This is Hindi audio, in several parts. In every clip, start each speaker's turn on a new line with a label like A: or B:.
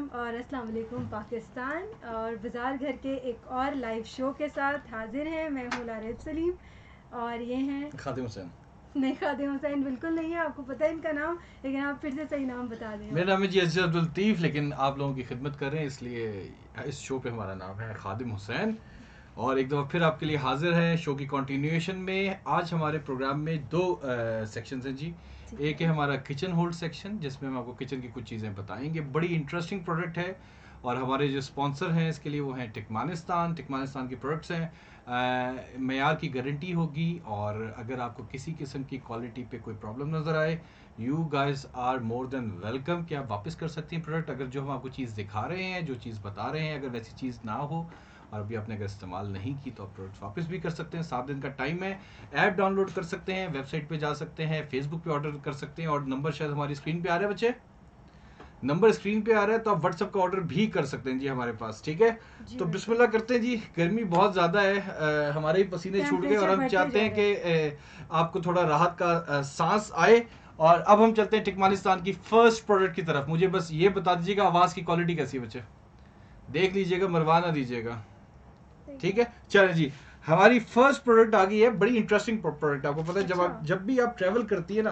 A: और अस्सलाम वालेकुम पाकिस्तान। और बाज़ार घर के एक और लाइव शो के साथ हाजिर हैं। मैं हूँ लारेब सलीम और ये हैं
B: खादिम हुसैन।
A: नहीं, खादिम हुसैन बिल्कुल नहीं है, आपको पता है इनका नाम, लेकिन आप फिर से सही नाम बता दें।
B: मेरा नाम है जी अज़ीज़ अब्दुल लतीफ़, लेकिन आप लोगों की खिदमत कर रहे हैं इसलिए इस शो पे हमारा नाम है खादिम हुसैन। और एक दफ़ा फिर आपके लिए हाजिर है शो की कंटिन्यूएशन में। आज हमारे प्रोग्राम में दो सेक्शंस हैं जी। एक है हमारा किचन होल्ड सेक्शन, जिसमें हम आपको किचन की कुछ चीज़ें बताएंगे। बड़ी इंटरेस्टिंग प्रोडक्ट है और हमारे जो स्पॉन्सर हैं इसके लिए वो हैं टिकमानिस्तान की प्रोडक्ट्स हैं। मेयार की गारंटी होगी और अगर आपको किसी किस्म की क्वालिटी पे कोई प्रॉब्लम नज़र आए, you guys are more than welcome कि आप वापस कर सकते हैं प्रोडक्ट। अगर जो हम आपको चीज़ दिखा रहे हैं, जो चीज़ बता रहे हैं, अगर वैसी चीज़ ना हो और अभी आपने अगर इस्तेमाल नहीं की तो आप प्रोडक्ट वापस भी कर सकते हैं। 7 दिन का टाइम है। ऐप डाउनलोड कर सकते हैं, वेबसाइट पे जा सकते हैं, फेसबुक पे ऑर्डर कर सकते हैं। और नंबर शायद हमारी स्क्रीन पे आ रहा है बच्चे, नंबर स्क्रीन पे आ रहा है, तो आप व्हाट्सएप का ऑर्डर भी कर सकते हैं जी हमारे पास। ठीक है, तो बिस्मिल्लाह करते हैं जी। गर्मी बहुत ज़्यादा है, हमारे ही पसीने छूट गए और हम चाहते हैं कि आपको थोड़ा राहत का सांस आए। और अब हम चलते हैं टिकमानिस्तान की फर्स्ट प्रोडक्ट की तरफ। मुझे बस ये बता दीजिएगा आवाज़ की क्वालिटी कैसी है बच्चे, देख लीजिएगा, मरवा ना दीजिएगा। ठीक है, चलें जी। हमारी फर्स्ट प्रोडक्ट आ गई है, बड़ी इंटरेस्टिंग प्रोडक्ट। आपको पता है जब भी आप ट्रैवल करती है ना,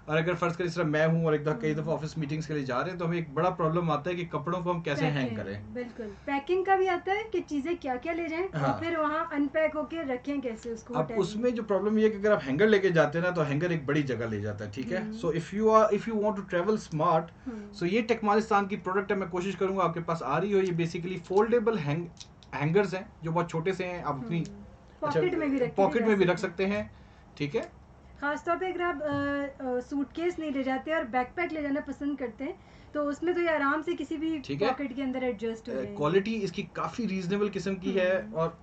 B: और अगर फर्ज कर इस तरह मैं हूँ और कई दफ़ा ऑफिस मीटिंग्स के लिए जा रहे हैं, तो हमें एक बड़ा प्रॉब्लम आता है कि कपड़ों को हम कैसे हैंग करें।
A: बिल्कुल, पैकिंग का भी आता है कि चीज़ें क्या क्या ले जाएं। हाँ। और फिर वहाँ अनपैक होके रखें कैसे उसको।
B: अब उसमें जो प्रॉब्लम ये है कि अगर आप हैंगर लेके जाते हैं ना, तो हैंगर एक बड़ी जगह ले जाता है। ठीक है, so if you want to travel smart, so ये टिकमानिस्तान की प्रोडक्ट है। मैं कोशिश करूंगा आपके पास आ रही हो। ये बेसिकली फोल्डेबल हैंगर्स हैं जो बहुत छोटे से हैं। आप अपनी पॉकेट में भी रख सकते हैं। ठीक है,
A: खासतौर पे अगर आप सूटकेस नहीं ले जाते और बैकपैक ले जाना पसंद करते हैं, तो उसमें तो ये आराम से किसी भी पॉकेट के अंदर एडजस्ट हो जाएंगे।
B: क्वालिटी इसकी काफ़ी रीजनेबल किस्म की है और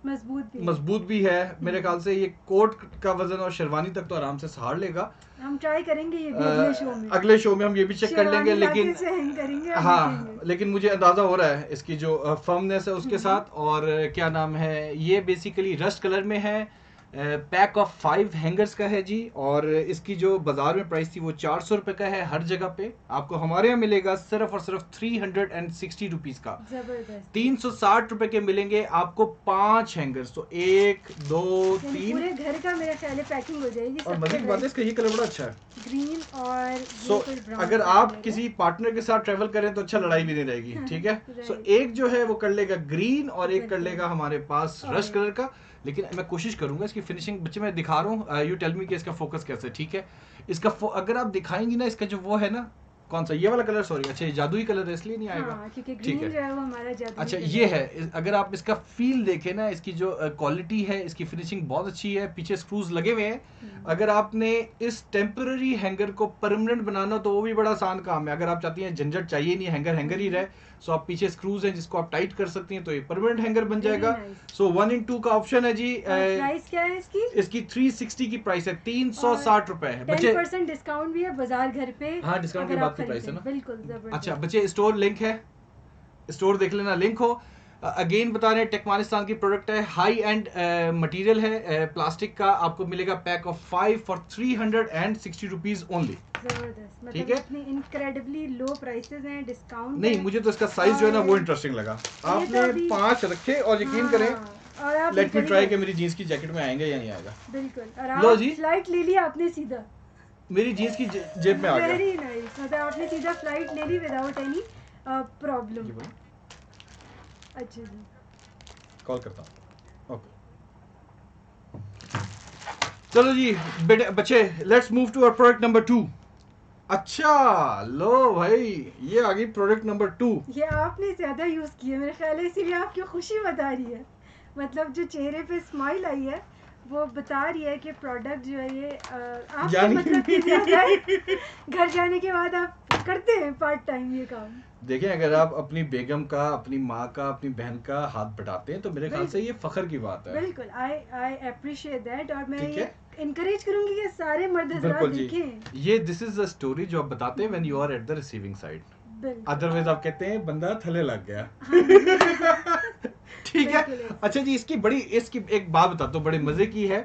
A: मजबूत
B: भी है। मेरे ख्याल से ये कोट का वजन और शेरवानी तक तो आराम से सहार लेगा।
A: हम ट्राई करेंगे ये भी
B: अगले शो में हम ये भी चेक कर लेंगे। लेकिन हाँ, लेकिन मुझे अंदाजा हो रहा है इसकी जो फर्मनेस है उसके साथ। और क्या नाम है, ये बेसिकली रस्ट कलर में है। पैक ऑफ 5 हैंगर्स का है जी। और इसकी जो बाजार में प्राइस थी वो 400 रुपये का है हर जगह पे। आपको हमारे यहाँ मिलेगा सिर्फ और सिर्फ 360 रुपीज़ का। 360 रुपये के मिलेंगे आपको 5 हैंगर्स। तो 1 2 3
A: पूरे घर का मेरे ख्याल है पैकिंग हो जाएगी।
B: और मजीद बात है इसका ये कलर बड़ा अच्छा है,
A: ग्रीन। और
B: अगर आप किसी पार्टनर के साथ ट्रेवल करें तो अच्छा लड़ाई भी नहीं रहेगी। ठीक है, सो एक जो है वो कर लेगा ग्रीन और एक कर लेगा हमारे पास रस्ट कलर का। लेकिन मैं कोशिश करूंगा इसकी फिनिशिंग, बच्चे मैं दिखा रहा हूँ, यू टेल मी कि इसका फोकस कैसा है। ठीक है, इसका अगर आप दिखाएंगी ना, इसका जो वो है ना, कौन सा ये वाला कलर, सॉरी, अच्छा ये जादुई कलर है इसलिए नहीं आएगा।
A: हाँ, क्योंकि ग्रीन जो है वो हमारा जादुई।
B: अच्छा ये है, अगर आप इसका फील देखें ना, इसकी जो क्वालिटी है, इसकी फिनिशिंग बहुत अच्छी है। पीछे स्क्रूज लगे हुए हैं। अगर आपने इस टेम्पररी हैंगर को परमानेंट बनाना तो वो भी बड़ा आसान काम है। अगर आप चाहती हैं झंझट चाहिए नहीं, हैंगर ही रहे, सो आप पीछे स्क्रूज हैं जिसको आप टाइट कर सकती हैं, तो ये परमानेंट हैंगर बन जाएगा। सो 1 in 2 का ऑप्शन है जी।
A: प्राइस क्या है इसकी?
B: इसकी 360 की प्राइस है, 360 रुपए है।
A: 10% डिस्काउंट भी है बाजार घर पे।
B: हाँ, डिस्काउंट के बाद की प्राइस है ना,
A: बिल्कुल जबरदस्त।
B: अच्छा बच्चे, स्टोर लिंक है, स्टोर देख लेना, लिंक हो। अगेन बता रहे हैं टिकमानिस्तान की प्रोडक्ट है, हाई एंड मटीरियल है, प्लास्टिक का। आपको मिलेगा pack of 5 for 360 rupees only.
A: जबरदस्त, ठीक है, इतनी इनक्रेडिबली लो प्राइसेस हैं, डिस्काउंट
B: नहीं, मुझे तो इसका साइज जो है ना वो इंटरेस्टिंग लगा। आपने 5 रखे और यकीन करें, लेट मी ट्राई कि मेरी जीन्स की जैकेट में आएंगे या नहीं आएगा।
A: बिल्कुल, और लो जी, फ्लाइट ले लिया आपने सीधा,
B: मेरी जीन्स की जेब में आ गया।
A: वेरी नाइस, मतलब आपने सीधा फ्लाइट ले ली विदाउट एनी प्रॉब्लम। अच्छा जी,
B: कॉल करता हूँ। ओके, चलो जी बेटे बच्चे, let's move to our product number 2। अच्छा लो भाई, ये आ गई प्रोडक्ट नंबर 2।
A: ये आपने ज्यादा यूज किया मेरे ख्याल है, इसीलिए आपकी खुशी बता रही है। मतलब जो चेहरे पे स्माइल आई है वो बता रही है कि प्रोडक्ट जो है ये आपके मतलब कि ज्यादा घर जाने के बाद आप करते हैं पार्ट टाइम ये काम।
B: देखें, अगर आप अपनी बेगम का, अपनी माँ का, अपनी बहन का हाथ बटाते हैं तो मेरे ख्याल से ये फख्र की बात है।
A: बिल्कुल, आई अप्रिशिएट दैट। और मैं ये इनकरेज करूंगी कि सारे मर्द हज़रात देखें
B: ये। दिस इज द स्टोरी जो आप बताते हैं when you are at the receiving side. Otherwise आप कहते हैं बंदा थले लग गया। ठीक है, अच्छा जी, इसकी एक बात बताता हूँ, बड़े मजे की है।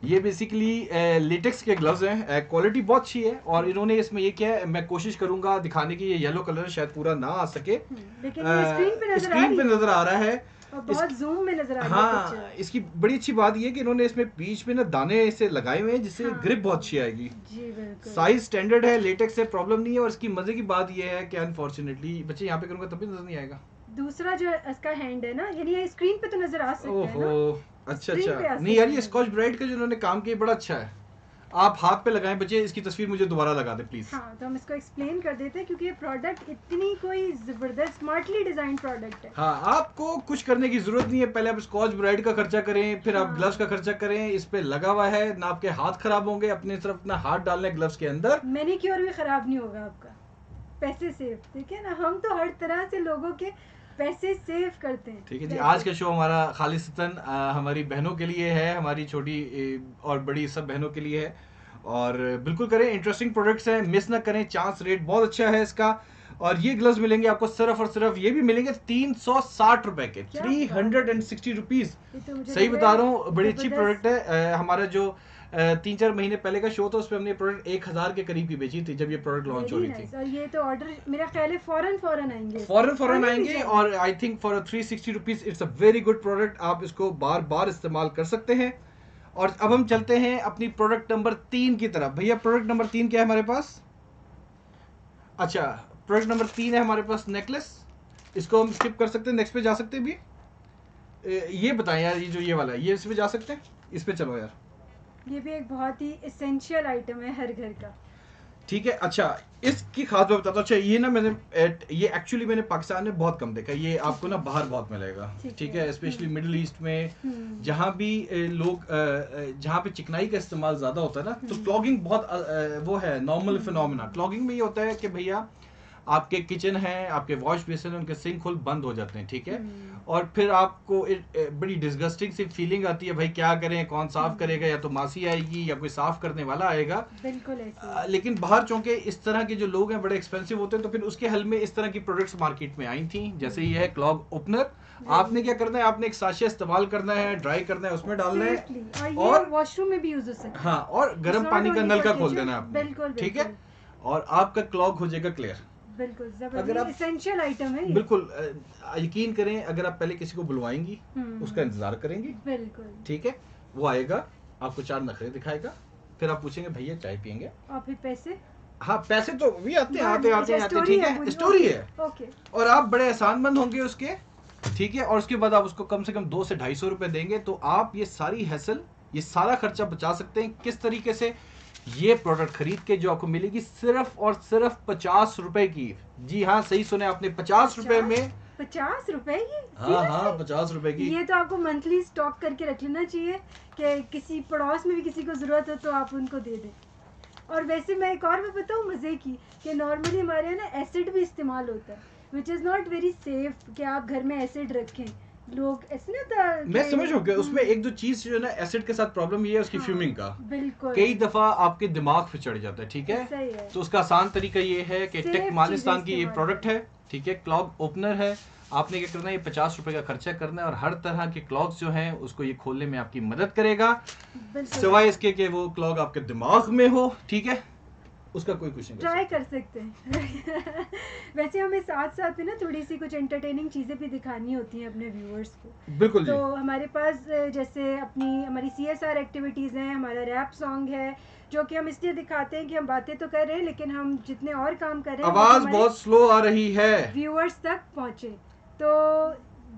B: ये बेसिकली लेटेक्स के ग्लव्स हैं, क्वालिटी बहुत अच्छी है और इन्होंने इसमें ये किया है, मैं कोशिश करूंगा दिखाने की, ये येलो कलर शायद पूरा ना आ सके,
A: लेकिन ये स्क्रीन पे
B: नजर आ रहा है
A: और बहुत जूम में नजर आ रही है
B: हाँ,
A: पिक्चर।
B: इसकी बड़ी अच्छी बात ये है कि इन्होंने इसमें बीच में ना दाने ऐसे लगाए हुए हैं जिससे
A: हाँ,
B: ग्रिप बहुत अच्छी आएगी।
A: जी बिल्कुल।
B: साइज स्टैंडर्ड है, लेटेक्स से प्रॉब्लम नहीं है और इसकी मजे की बात ये है कि अनफॉर्चुनेटली बच्चे यहाँ पे करूंगा तभी नजर नहीं आएगा।
A: दूसरा जो इसका हैंड है ना, यानी ये स्क्रीन पे तो नजर आ सकता है ना।
B: ओहो, अच्छा
A: स्क्रीन पे
B: अच्छा,
A: आ
B: नहीं यार
A: सकता
B: ये
A: है।
B: स्कॉच ब्राइट का जो इन्होंने काम किया बड़ा अच्छा है। आप हाथ पे लगाएं बच्चे, इसकी तस्वीर मुझे दोबारा लगा दे प्लीज।
A: हाँ, तो हम इसको एक्सप्लेन कर देते हैं क्योंकि ये प्रोडक्ट इतनी कोई जबरदस्त स्मार्टली डिजाइन प्रोडक्ट है।
B: हाँ, आपको कुछ करने की जरूरत नहीं है, पहले आप स्कॉच ब्राइट का खर्चा करें, फिर आप
A: हाँ।
B: ग्लव्स का खर्चा करें, इस पे लगा हुआ है ना, आपके हाथ खराब होंगे, अपने तरफ अपना हाथ डालने ग्लव्स के अंदर।
A: मैनीक्योर भी खराब नहीं होगा आपका, पैसे सेव, ठीक है ना। हम तो हर तरह से लोगों के पैसे सेव करते हैं।
B: ठीक है जी, आज का शो हमारा खालिसतन हमारी बहनों के लिए है, हमारी छोटी और बड़ी सब बहनों के लिए है और बिल्कुल करें, इंटरेस्टिंग प्रोडक्ट्स हैं, मिस ना करें, चांस रेट बहुत अच्छा है इसका। और ये ग्लव्स मिलेंगे आपको सिर्फ और सिर्फ, ये भी मिलेंगे 360 रुपए के, 360 रुपीज।
A: ये तो मुझे
B: सही
A: लग
B: बता
A: रहा
B: रहा
A: है
B: हूँ, बड़ी अच्छी
A: जबरदस्त।
B: प्रोडक्ट है। हमारा जो 3-4 महीने पहले का शो था, उस पर हमने प्रोडक्ट 1000 के करीब की बेची थी जब ये प्रोडक्ट लॉन्च हो
A: Very
B: रही
A: nice।
B: थी।
A: और ये तो ऑर्डर मेरा ख्याल है फौरन आएंगे,
B: फौरन
A: आने भी
B: आएंगे
A: चाहिए।
B: और I think for 360 rupees it's a very good product, आप इसको बार बार इस्तेमाल कर सकते हैं। और अब हम चलते हैं अपनी प्रोडक्ट नंबर 3 की तरफ। भैया प्रोडक्ट नंबर 3 क्या है हमारे पास? अच्छा, प्रोडक्ट नंबर 3 है हमारे पास नेकलेस, इसको हम स्किप कर सकते हैं, नेक्स्ट पे जा सकते हैं भी। ये बताएं यार, ये जो ये वाला है, ये इस पे जा सकते हैं, इस पे चलो यार।
A: ये भी एक बहुत ही एसेंशियल आइटम है हर घर का।
B: ठीक है, अच्छा इसकी खास बात बताता हूँ। अच्छा ये ना मैंने ये एक्चुअली मैंने पाकिस्तान में बहुत कम देखा, ये आपको ना बाहर बहुत मिलेगा। ठीक है, स्पेशली मिडिल ईस्ट में जहाँ भी लोग जहाँ पे चिकनाई का इस्तेमाल ज्यादा होता है ना, तो क्लॉगिंग बहुत वो है नॉर्मल फिनोमेना। क्लॉगिंग में ये होता है कि भैया आपके किचन है, आपके वॉश बेसिन, उनके सिंक होल बंद हो जाते हैं, ठीक है, और फिर आपको बड़ी डिस्गस्टिंग सी फीलिंग आती है, भाई क्या करें, कौन साफ करेगा, या तो मासी आएगी या कोई साफ करने वाला आएगा।
A: बिल्कुल ऐसे।
B: लेकिन बाहर चूंकि इस तरह के जो लोग हैं बड़े एक्सपेंसिव होते हैं, तो फिर उसके हल में इस तरह की प्रोडक्ट्स मार्केट में आई थी, जैसे ये है क्लॉग ओपनर। आपने क्या करना है, आपने एक साशे इस्तेमाल करना है, ड्राई करना है, उसमें डालना है
A: और वॉशरूम में भी यूज हो सकता है।
B: हाँ, और गर्म पानी का नल का खोल देना है आपने,
A: बिल्कुल
B: ठीक है, और आपका क्लॉग हो जाएगा क्लियर।
A: बिल्कुल
B: अगर
A: जबरदस्त
B: आप
A: एसेंशियल आइटम है ये।
B: बिल्कुल यकीन करें, अगर आप पहले किसी को बुलवाएंगी, उसका इंतजार करेंगी,
A: बिल्कुल,
B: ठीक है, वो आएगा, आपको 4 नखरे दिखाएगा, फिर आप पूछेंगे भैया चाय पियेंगे,
A: और फिर पैसे।
B: हाँ पैसे तो भी आते हैं,
A: स्टोरी
B: ठीक
A: है
B: है,
A: पूरी,
B: स्टोरी है।
A: ओके।
B: और आप बड़े एहसानमंद होंगे उसके, ठीक है, और उसके बाद आप उसको कम से कम 200 से 250 रुपए देंगे, तो आप ये सारी हैसल, ये सारा खर्चा बचा सकते हैं। किस तरीके से? ये प्रोडक्ट खरीद के जो आपको मिलेगी सिर्फ और सिर्फ 50 रुपए की। जी हाँ, सही सुने आपने, 50 रुपए में।
A: 50 रुपए ये?
B: हाँ हाँ, 50 रुपए की।
A: ये तो आपको मंथली स्टॉक करके रख लेना चाहिए कि किसी पड़ोस में भी किसी को जरूरत हो तो आप उनको दे दें। और वैसे मैं एक और बात बताऊँ मजे की, कि नॉर्मली हमारे यहाँ ना एसिड भी इस्तेमाल होता है, which is not very safe कि आप घर में एसिड रखें। लोग ऐसे नहीं होता।
B: मैं समझ गया, उसमें एक दो चीज जो है ना एसिड के साथ प्रॉब्लम ये है उसकी फ्यूमिंग का।
A: बिल्कुल,
B: कई दफा आपके दिमाग पे चढ़ जाता है, ठीक है,
A: सही है।
B: तो उसका आसान तरीका ये है कि
A: Safe
B: टेकमालिस्तान की ये
A: चीजें
B: प्रोडक्ट है, ठीक है, क्लॉग ओपनर है। आपने क्या करना है, ये 50 रुपए का खर्चा करना है और हर तरह के क्लॉग्स जो हैं उसको ये खोलने में आपकी मदद करेगा, सिवाय इसके कि वो क्लॉग आपके दिमाग में हो, ठीक है, उसका कोई कुछ नहीं
A: ट्राई कर सकते हैं। वैसे हमें साथ साथ में ना थोड़ी सी कुछ एंटरटेनिंग चीज़ें भी दिखानी होती हैं अपने व्यूअर्स को।
B: बिल्कुल जी।
A: तो हमारे पास जैसे हमारी CSR एक्टिविटीज़ हैं, हमारा रैप सॉन्ग है, जो कि हम इसलिए दिखाते हैं कि हम बातें तो कर रहे हैं लेकिन हम जितने और काम कर रहे हैं
B: आवाज बहुत स्लो आ रही है,
A: व्यूअर्स तक पहुंचे। तो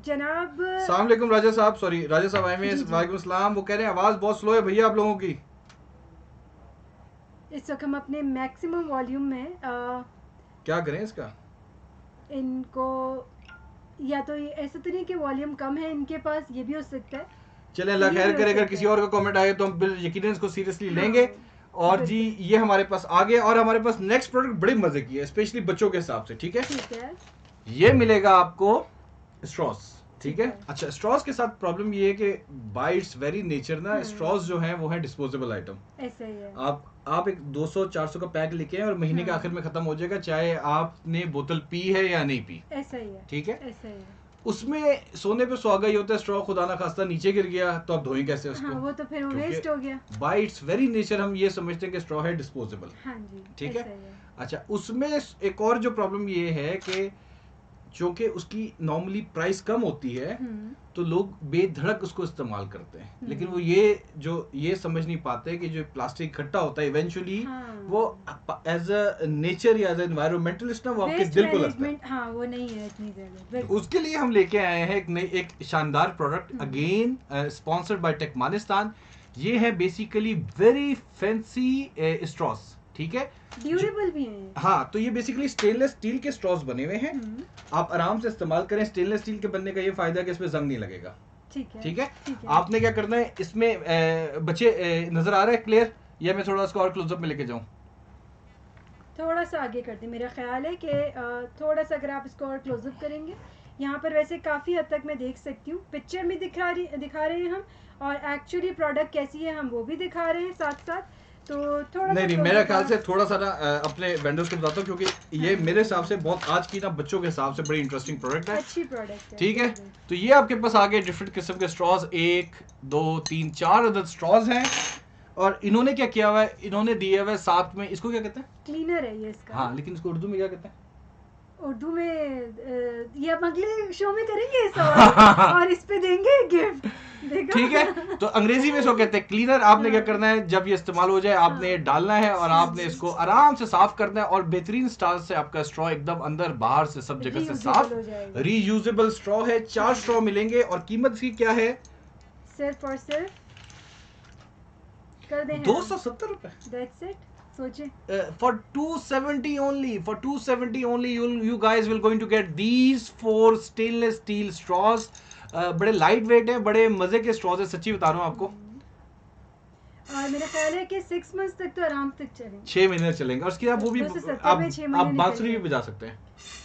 A: जनाब
B: अस्सलाम वालेकुम राजा साहब, सॉरी राजा साहब आए हैं, वालेकुम सलाम। वो कह रहे हैं आवाज बहुत स्लो है भैया आप लोगों की।
A: इस वक्त हम अपने मैक्सिमम वॉल्यूम में
B: क्या करें इसका?
A: इनको या तो ये ऐसा तो नहीं कि वॉल्यूम कम है इनके पास, ये भी हो सकता है।
B: चले अल्लाह खैर करे, अगर किसी और का कमेंट आए तो हम यकीनन इसको सीरियसली लेंगे। और जी ये हमारे पास आ गया, और हमारे पास नेक्स्ट प्रोडक्ट बड़े मजे की है, स्पेशली बच्चों के हिसाब से, ठीक है।
A: ठीक है,
B: ये मिलेगा आपको स्ट्रॉस, ठीक है। अच्छा, स्ट्रॉस के साथ प्रॉब्लम ये है कि बाय इट्स वेरी नेचर ना स्ट्रॉस जो है वो है डिस्पोजेबल आइटम।
A: ऐसा ही है।
B: आप एक 200-400 का पैक लेके आए और महीने के आखिर में खत्म हो जाएगा, चाहे आपने बोतल पी है या नहीं पी,
A: ऐसा ही है,
B: ठीक है।
A: ऐसा ही है।
B: उसमें सोने पे सुहागा ही होता है, स्ट्रॉ खुदा ना खास्ता नीचे गिर गया तो आप धोएं कैसे उसको?
A: हाँ, वो तो फिर
B: क्योंकि
A: वेस्ट हो गया।
B: बाय इट्स वेरी नेचर हम ये समझते हैं कि स्ट्रॉ है डिस्पोजेबल।
A: हाँ जी,
B: ठीक है।
A: ऐसा ही है।
B: अच्छा, उसमें एक और जो प्रॉब्लम ये है कि चूंकि उसकी नॉर्मली प्राइस कम होती है तो लोग बेधड़क उसको इस्तेमाल करते हैं, लेकिन वो ये समझ नहीं पाते कि जो प्लास्टिक इकट्ठा होता है इवेंचुअली वो एज अ नेचर या एज अ एनवायरमेंटलिस्ट ना वो आपके दिल को लगता है।
A: हाँ, वो नहीं है इतनी ज्यादा।
B: उसके लिए हम लेके आए हैं एक शानदार प्रोडक्ट, अगेन स्पॉन्सर्ड बाय टेकमानिस्तान। ये है बेसिकली वेरी फैंसी स्ट्रॉस, ठीक है,
A: ड्यूरेबल भी है।
B: हाँ, तो ये बेसिकली स्टेनलेस स्टील के स्ट्रॉस बने हुए हैं। आप आराम से इस्तेमाल करें। स्टेनलेस स्टील के बनने का ये फायदा है कि इसमें जंग नहीं लगेगा। ठीक है। आपने क्या करना है इसमें बच्चे नजर आ रहे हैं क्लियर, या मैं थोड़ा इसको और क्लोजअप में लेके जाऊं?
A: थोड़ा सा आगे कर दें। मेरा ख्याल है कि थोड़ा सा अगर आप इसको और क्लोजअप करेंगे, यहाँ पर वैसे काफ़ी हद तक मैं देख सकती हूँ। पिक्चर में दिखा रहे हैं हम, और एक्चुअली प्रोडक्ट कैसी है हम वो भी दिखा रहे हैं साथ साथ। तो थोड़ा
B: नहीं, मेरे ख्याल से थोड़ा सा ना अपने वेंडर्स को बताता हूँ, क्योंकि ये मेरे हिसाब से बहुत आज की ना बच्चों के हिसाब से बड़ी इंटरेस्टिंग प्रोडक्ट है,
A: अच्छी प्रोडक्ट है।
B: ठीक है। तो ये आपके पास आगे डिफरेंट किस्म के स्ट्रॉज, 1 2 3 4 अदद स्ट्रॉज हैं, और इन्होंने क्या किया हुआ है, इन्होंने दिया हुआ है साथ में, इसको क्या कहते हैं?
A: क्लीनर है ये इसका।
B: हाँ, लेकिन इसको उर्दू में क्या कहते हैं?
A: उर्दू में ये हम अगले शो में करेंगे सवाल और इस पे देंगे गिफ्ट,
B: ठीक है। तो अंग्रेजी में इसको कहते हैं क्लीनर। आपने क्या करना है, जब ये इस्तेमाल हो जाए आपने ये डालना है और आपने इसको आराम से साफ करना है, और बेहतरीन स्टाइल से आपका स्ट्रॉ एकदम अंदर बाहर से सब जगह से साफ, रीयूजेबल स्ट्रॉ है। 4 स्ट्रॉ मिलेंगे, और कीमत इसकी क्या है?
A: सिर्फ और सिर्फ कर दें
B: 270 रुपए।
A: That's it. सोचे
B: for 270 only you guys will going to get these 4 stainless steel straws. बड़े लाइट वेट है, बड़े मजे के स्ट्रॉज है, सच्ची बता रहा हूँ आपको।
A: और मेरा ख्याल है कि 6 मंथ्स तक तो आराम तक चलेंगे।
B: 6 महीने चलेंगे, और उसके बाद वो भी आप बांसुरी भी बजा सकते हैं,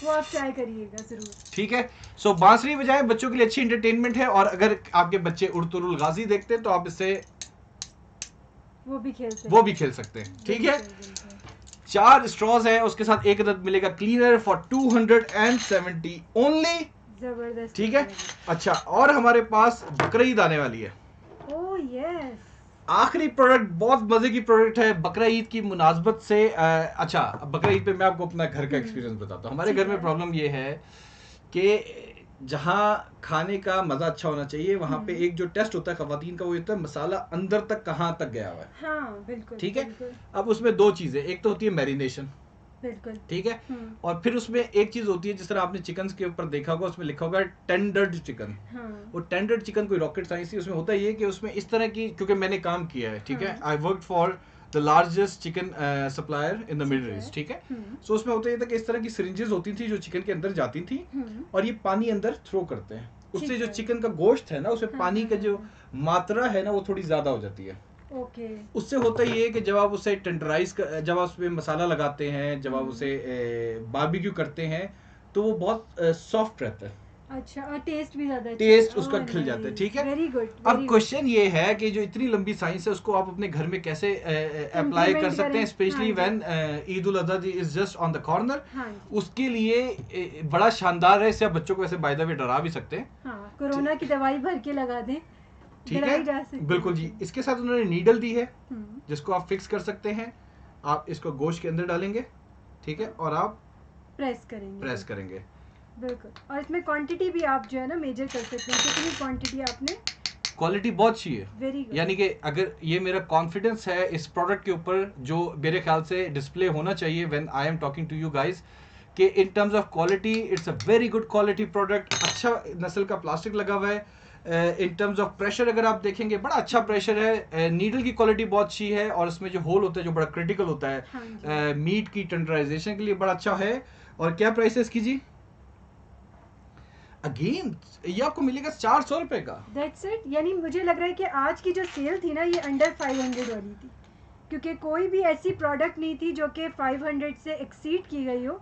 A: वो आप ट्राई करिएगा जरूर।
B: ठीक है। सो बांसुरी बजाएं, बच्चों के लिए अच्छी एंटरटेनमेंट है, और अगर आपके बच्चे उर्तुरुल गाजी देखते हैं तो आप इससे
A: वो भी खेल सकते
B: हैं, ठीक है। 4 स्ट्रॉज है, उसके साथ एक अदद मिलेगा क्लीनर फॉर 270 ओनली।
A: जबरदस्त,
B: ठीक है। अच्छा, और हमारे पास बकरीद आने वाली है।
A: ओह यस,
B: आखिरी प्रोडक्ट बहुत मजे की प्रोडक्ट है बकरा ईद की मुनासबत से। अच्छा, बकरा ईद पे मैं आपको अपना घर का एक्सपीरियंस बताता हूँ। हमारे घर में प्रॉब्लम ये है कि जहाँ खाने का मजा अच्छा होना चाहिए, वहाँ पे एक जो टेस्ट होता है खवातीन का, वो होता है मसाला अंदर तक कहाँ तक गया हुआ है।
A: हाँ, बिल्कुल,
B: ठीक है। अब उसमें 2 चीजें, एक तो होती है मैरिनेशन,
A: बिल्कुल,
B: ठीक है, और फिर उसमें एक चीज होती है, जिस तरह आपने चिकन के ऊपर देखा होगा, उसमें लिखा होगा टेंडर्ड चिकन। वो टेंडर्ड चिकन कोई रॉकेट साइंस नहीं, उसमें होता ये कि उसमें इस तरह की, क्योंकि मैंने काम किया है, ठीक है, I work for the largest chicken supplier in the middle east, ठीक है। सो उसमें होता ये था कि इस तरह की सिरिंजेस होती थी जो चिकन के अंदर जाती थी, और ये पानी अंदर थ्रो करते हैं, उससे जो चिकन का गोश्त है ना, उसमें पानी का जो मात्रा है ना, वो थोड़ी ज्यादा हो जाती है।
A: ओके।
B: उससे होता ये है कि जब आप उसे टेंडराइज जब आप उसमें मसाला लगाते हैं, जब आप उसे बारबेक्यू करते हैं, तो वो बहुत सॉफ्ट रहता है।
A: अच्छा, और टेस्ट भी ज्यादा
B: टेस्ट उसका खिल जाता है, ठीक है।
A: Very good.
B: अब क्वेश्चन ये है कि जो इतनी लंबी साइंस है, उसको आप अपने घर में कैसे अप्लाई कर सकते हैं, specially when Eid ul Azha is just on the corner. उसके लिए बड़ा शानदार है, इससे आप बच्चों को वैसे बाय द वे डरा भी सकते हैं।
A: हाँ, कोरोना की दवाई भर के लगा दें,
B: ठीक है, बिल्कुल जी। इसके साथ उन्होंने नीडल दी है, जिसको आप फिक्स कर सकते हैं। आप इसको गोश्त के अंदर डालेंगे, ठीक है, और आप प्रेस करेंगे,
A: बिल्कुल। और इसमें क्वांटिटी भी आप जो है ना मेजर कर सकते हैं, कितनी क्वांटिटी आपने।
B: क्वालिटी बहुत अच्छी है,
A: वेरी गुड।
B: यानी कि अगर ये मेरा कॉन्फिडेंस है इस प्रोडक्ट के ऊपर, जो मेरे ख्याल से डिस्प्ले होना चाहिए when I am talking to you guys, कि in terms of quality it's a very good quality product. अच्छा नस्ल का प्लास्टिक लगा हुआ है। इन टर्म्स ऑफ प्रेशर अगर आप देखेंगे, बड़ा अच्छा प्रेशर है। नीडल की क्वालिटी बहुत अच्छी है, और इसमें जो होल होता है जो बड़ा क्रिटिकल होता है मीट की टेंडराइजेशन के लिए, बड़ा अच्छा है। और क्या प्राइस है इसकी जी? अगेन ये आपको मिलेगा 400 रुपए का।
A: That's it. यानी मुझे लग रहा है कि आज की जो सेल थी ना, ये अंडर 500 वाली थी, क्योंकि कोई भी ऐसी प्रोडक्ट नहीं थी जो कि 500 से एक्सीड की गई हो।